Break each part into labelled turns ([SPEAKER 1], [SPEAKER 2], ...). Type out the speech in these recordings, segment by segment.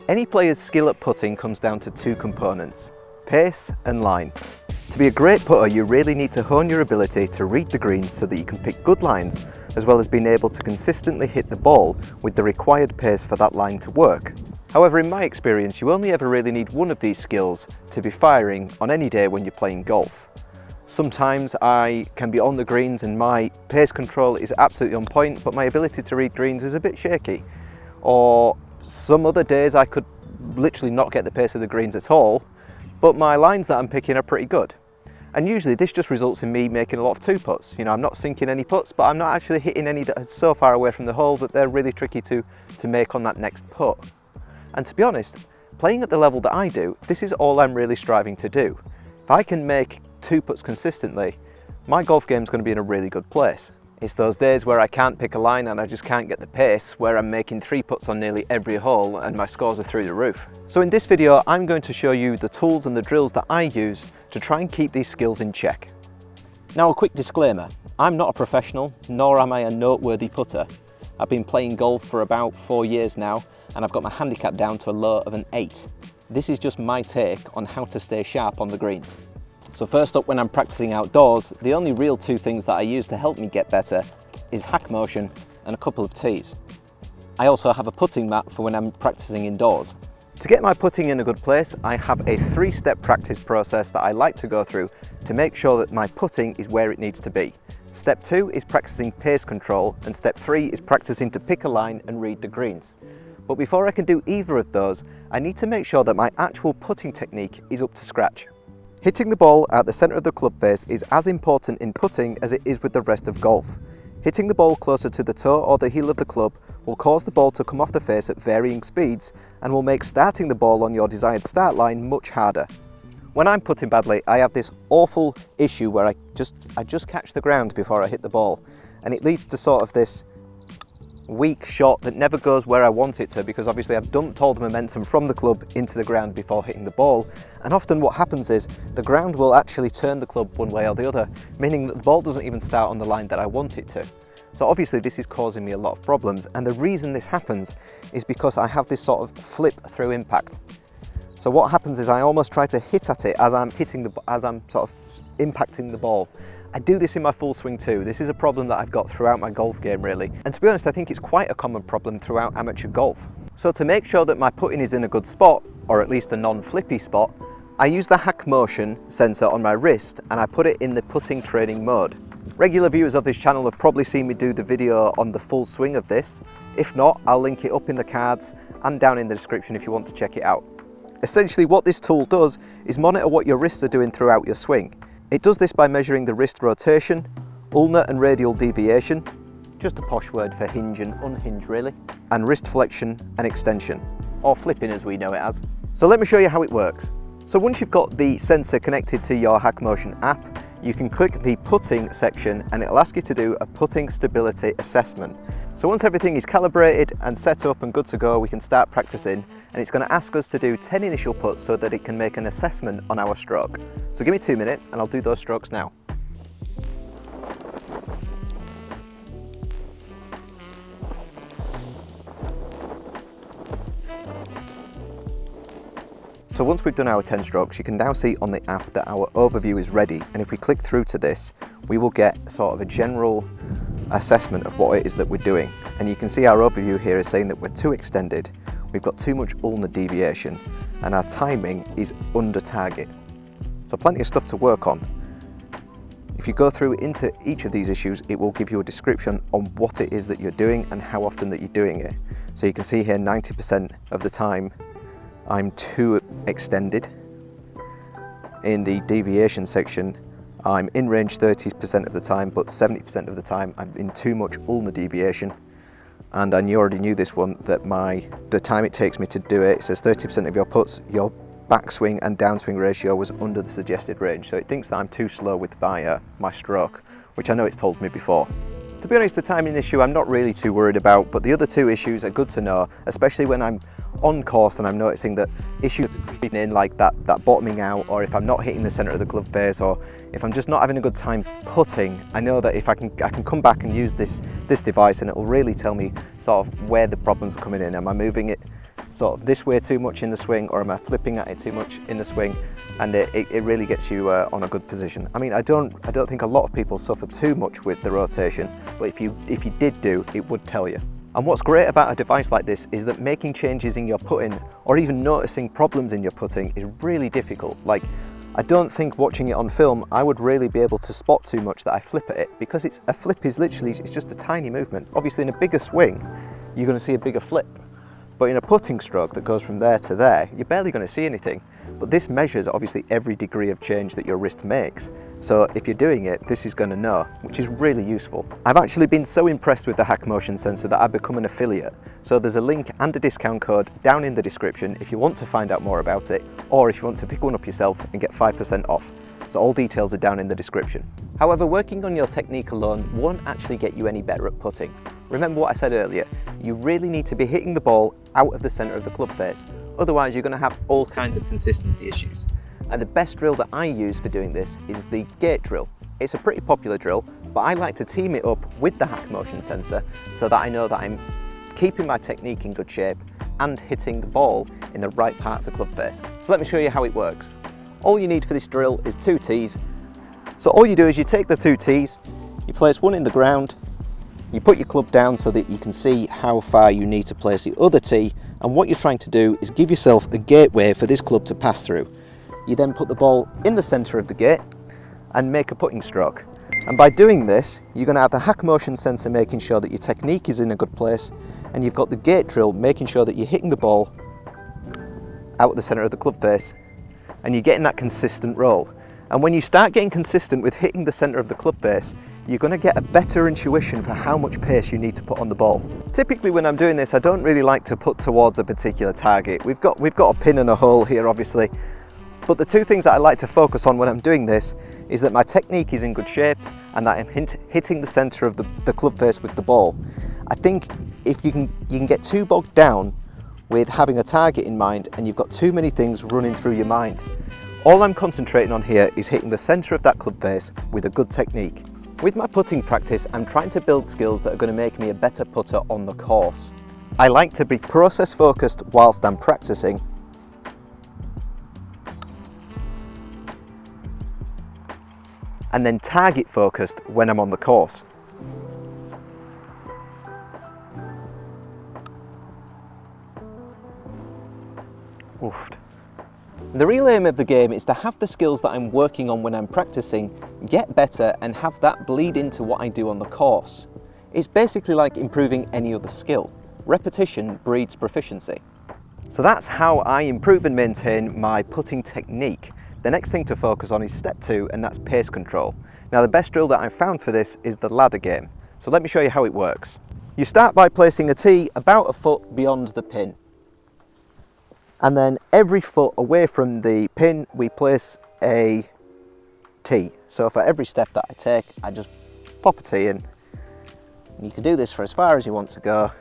[SPEAKER 1] Any player's skill at putting comes down to two components, pace and line. To be a great putter, you really need to hone your ability to read the greens so that you can pick good lines, as well as being able to consistently hit the ball with the required pace for that line to work. However, in my experience, you only ever really need one of these skills to be firing on any day when you're playing golf. Sometimes I can be on the greens and my pace control is absolutely on point, but my ability to read greens is a bit shaky. Or some other days I could literally not get the pace of the greens at all, but my lines that I'm picking are pretty good. And usually this just results in me making a lot of two putts. You know, I'm not sinking any putts, but I'm not actually hitting any that are so far away from the hole that they're really tricky to make on that next putt. And to be honest, playing at the level that I do, this is all I'm really striving to do. If I can make two putts consistently, my golf game's going to be in a really good place. It's those days where I can't pick a line and I just can't get the pace, where I'm making three putts on nearly every hole and my scores are through the roof. So in this video, I'm going to show you the tools and the drills that I use to try and keep these skills in check. Now, a quick disclaimer, I'm not a professional, nor am I a noteworthy putter. I've been playing golf for about 4 years now, and I've got my handicap down to a low of an 8. This is just my take on how to stay sharp on the greens. So first up, when I'm practicing outdoors, the only real two things that I use to help me get better is HACKMOTION and a couple of tees. I also have a putting mat for when I'm practicing indoors. To get my putting in a good place, I have a 3-step practice process that I like to go through to make sure that my putting is where it needs to be. Step 2 is practicing pace control, and step 3 is practicing to pick a line and read the greens. But before I can do either of those, I need to make sure that my actual putting technique is up to scratch. Hitting the ball at the centre of the club face is as important in putting as it is with the rest of golf. Hitting the ball closer to the toe or the heel of the club will cause the ball to come off the face at varying speeds and will make starting the ball on your desired start line much harder. When I'm putting badly, I have this awful issue where I just catch the ground before I hit the ball, and it leads to sort of this weak shot that never goes where I want it to, because obviously I've dumped all the momentum from the club into the ground before hitting the ball, and often what happens is the ground will actually turn the club one way or the other, meaning that the ball doesn't even start on the line that I want it to. So obviously this is causing me a lot of problems, and the reason this happens is because I have this sort of flip through impact. So what happens is I almost try to hit at it as I'm sort of impacting the ball. I do this in my full swing too. This is a problem that I've got throughout my golf game really. And to be honest, I think it's quite a common problem throughout amateur golf. So to make sure that my putting is in a good spot, or at least a non-flippy spot, I use the HACKMOTION sensor on my wrist and I put it in the putting training mode. Regular viewers of this channel have probably seen me do the video on the full swing of this. If not, I'll link it up in the cards and down in the description if you want to check it out. Essentially what this tool does is monitor what your wrists are doing throughout your swing. It does this by measuring the wrist rotation, ulnar and radial deviation, just a posh word for hinge and unhinge really, and wrist flexion and extension, or flipping as we know it as. So let me show you how it works. So once you've got the sensor connected to your HACKMOTION app, you can click the putting section and it'll ask you to do a putting stability assessment. So once everything is calibrated and set up and good to go, we can start practicing, and it's going to ask us to do 10 initial putts so that it can make an assessment on our stroke. So give me 2 minutes and I'll do those strokes now. So once we've done our 10 strokes, you can now see on the app that our overview is ready, and if we click through to this, we will get sort of a general assessment of what it is that we're doing. And you can see our overview here is saying that we're too extended, we've got too much ulnar deviation, and our timing is under target. So plenty of stuff to work on. If you go through into each of these issues, it will give you a description on what it is that you're doing and how often that you're doing it. So you can see here 90% of the time I'm too extended. In the deviation section, I'm in range 30% of the time, but 70% of the time I'm in too much ulnar deviation. And you already knew this one, that the time it takes me to do it says 30% of your putts, your backswing and downswing ratio was under the suggested range. So it thinks that I'm too slow with my stroke, which I know it's told me before. To be honest, the timing issue I'm not really too worried about, but the other two issues are good to know, especially when I'm on course and I'm noticing that issues are creeping in, like that bottoming out, or if I'm not hitting the centre of the club face, or if I'm just not having a good time putting. I know that if I can come back and use this device and it will really tell me sort of where the problems are coming in. Am I moving it sort of this way too much in the swing, or am I flipping at it too much in the swing? And it really gets you on a good position. I mean, I don't think a lot of people suffer too much with the rotation, but if you did do, it would tell you. And what's great about a device like this is that making changes in your putting, or even noticing problems in your putting, is really difficult. Like, I don't think watching it on film, I would really be able to spot too much that I flip at it, because a flip is literally, it's just a tiny movement. Obviously in a bigger swing, you're going to see a bigger flip. But in a putting stroke that goes from there to there, you're barely going to see anything. But this measures obviously every degree of change that your wrist makes. So if you're doing it, this is going to know, which is really useful. I've actually been so impressed with the HACKMOTION sensor that I've become an affiliate. So there's a link and a discount code down in the description if you want to find out more about it, or if you want to pick one up yourself and get 5% off. So all details are down in the description. However, working on your technique alone won't actually get you any better at putting. Remember what I said earlier, you really need to be hitting the ball out of the centre of the club face, otherwise you're going to have all kinds of consistency issues. And the best drill that I use for doing this is the gate drill. It's a pretty popular drill, but I like to team it up with the HACKMOTION sensor so that I know that I'm keeping my technique in good shape and hitting the ball in the right part of the club face. So let me show you how it works. All you need for this drill is 2 tees. So all you do is you take the 2 tees, you place one in the ground, you put your club down so that you can see how far you need to place the other tee, and what you're trying to do is give yourself a gateway for this club to pass through. You then put the ball in the centre of the gate and make a putting stroke. And by doing this, you're going to have the HACKMOTION sensor making sure that your technique is in a good place, and you've got the gate drill making sure that you're hitting the ball out of the centre of the club face, and you're getting that consistent roll. And when you start getting consistent with hitting the centre of the club face, you're going to get a better intuition for how much pace you need to put on the ball. Typically when I'm doing this, I don't really like to put towards a particular target. We've got a pin and a hole here obviously, but the 2 things that I like to focus on when I'm doing this is that my technique is in good shape and that I'm hitting the centre of the club face with the ball. I think if you can get too bogged down with having a target in mind and you've got too many things running through your mind. All I'm concentrating on here is hitting the centre of that club face with a good technique. With my putting practice, I'm trying to build skills that are going to make me a better putter on the course. I like to be process focused whilst I'm practicing. And then target focused when I'm on the course. Oofed. The real aim of the game is to have the skills that I'm working on when I'm practicing get better and have that bleed into what I do on the course. It's basically like improving any other skill. Repetition breeds proficiency. So that's how I improve and maintain my putting technique. The next thing to focus on is step 2, and that's pace control. Now the best drill that I've found for this is the ladder game. So let me show you how it works. You start by placing a tee about a foot beyond the pin. And then every foot away from the pin, we place a tee. So for every step that I take, I just pop a tee in. And you can do this for as far as you want to go.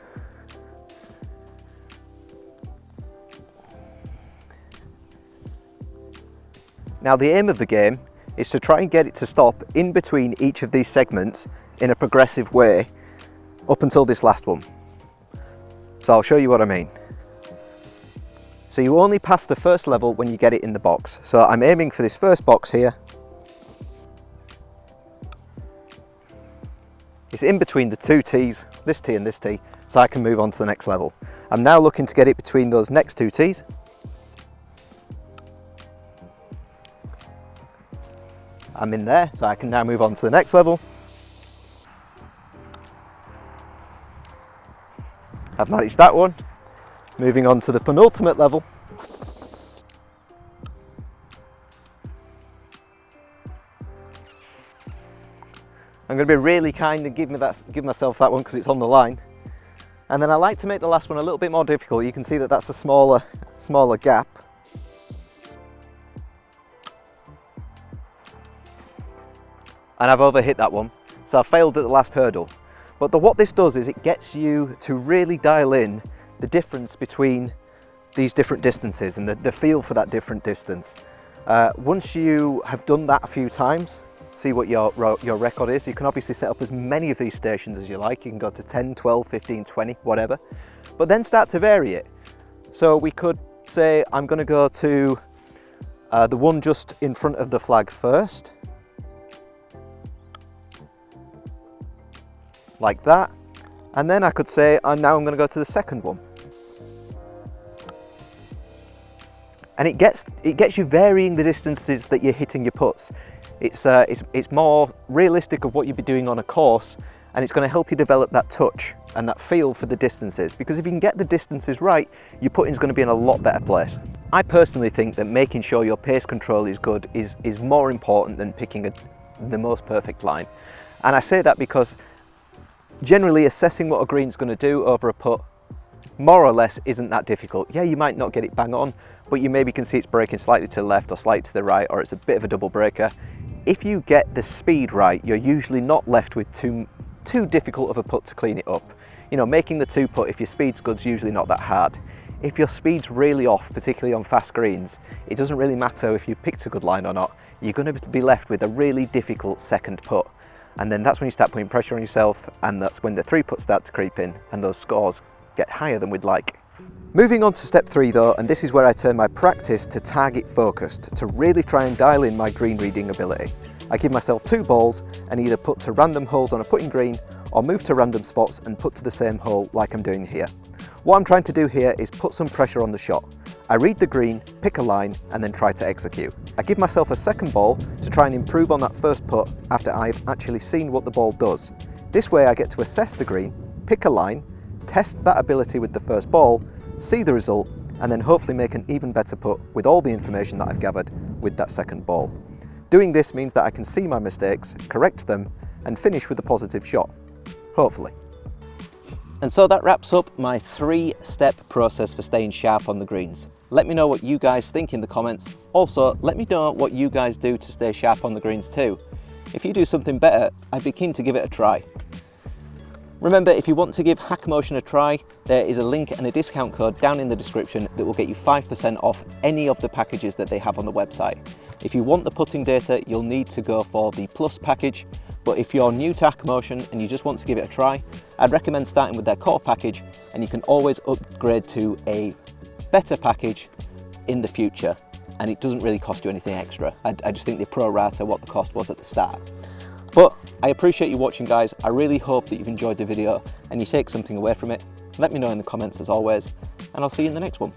[SPEAKER 1] Now the aim of the game is to try and get it to stop in between each of these segments in a progressive way up until this last one. So I'll show you what I mean. So you only pass the first level when you get it in the box. So I'm aiming for this first box here. It's in between the 2 tees, this tee and this tee, so I can move on to the next level. I'm now looking to get it between those next 2 tees. I'm in there, so I can now move on to the next level. I've managed that one. Moving on to the penultimate level. I'm going to be really kind and give myself that one because it's on the line. And then I like to make the last one a little bit more difficult. You can see that that's a smaller gap. And I've overhit that one, so I failed at the last hurdle. But what this does is it gets you to really dial in the difference between these different distances and the feel for that different distance. Once you have done that a few times, see what your record is. You can obviously set up as many of these stations as you like. You can go to 10, 12, 15, 20, whatever. But then start to vary it. So we could say I'm going to go to the one just in front of the flag first, like that, and then I could say now I'm going to go to the second one. And it gets you varying the distances that you're hitting your putts. It's more realistic of what you'd be doing on a course, and it's going to help you develop that touch and that feel for the distances, because if you can get the distances right, your putting's going to be in a lot better place. I personally think that making sure your pace control is good is more important than picking the most perfect line. And I say that because generally assessing what a green's going to do over a putt more or less isn't that difficult. Yeah, you might not get it bang on, but you maybe can see it's breaking slightly to the left or slightly to the right, or it's a bit of a double breaker. If you get the speed right, you're usually not left with too difficult of a putt to clean it up. You know, making the two putt, if your speed's good, is usually not that hard. If your speed's really off, particularly on fast greens, it doesn't really matter if you picked a good line or not. You're going to be left with a really difficult second putt. And then that's when you start putting pressure on yourself, and that's when the three putts start to creep in and those scores get higher than we'd like. Moving on to step 3 though, and this is where I turn my practice to target focused, to really try and dial in my green reading ability. I give myself 2 balls and either put to random holes on a putting green or move to random spots and put to the same hole like I'm doing here. What I'm trying to do here is put some pressure on the shot. I read the green, pick a line, and then try to execute. I give myself a second ball to try and improve on that first putt after I've actually seen what the ball does. This way I get to assess the green, pick a line, test that ability with the first ball, see the result, and then hopefully make an even better putt with all the information that I've gathered with that second ball. Doing this means that I can see my mistakes, correct them, and finish with a positive shot. Hopefully. And so that wraps up my 3-step process for staying sharp on the greens. Let me know what you guys think in the comments. Also, let me know what you guys do to stay sharp on the greens too. If you do something better, I'd be keen to give it a try. Remember, if you want to give HACKMOTION a try, there is a link and a discount code down in the description that will get you 5% off any of the packages that they have on the website. If you want the putting data, you'll need to go for the Plus package, but if you're new to HACKMOTION and you just want to give it a try, I'd recommend starting with their core package, and you can always upgrade to a better package in the future, and it doesn't really cost you anything extra. I just think they pro-rata what the cost was at the start. But I appreciate you watching, guys. I really hope that you've enjoyed the video and you take something away from it. Let me know in the comments as always, and I'll see you in the next one.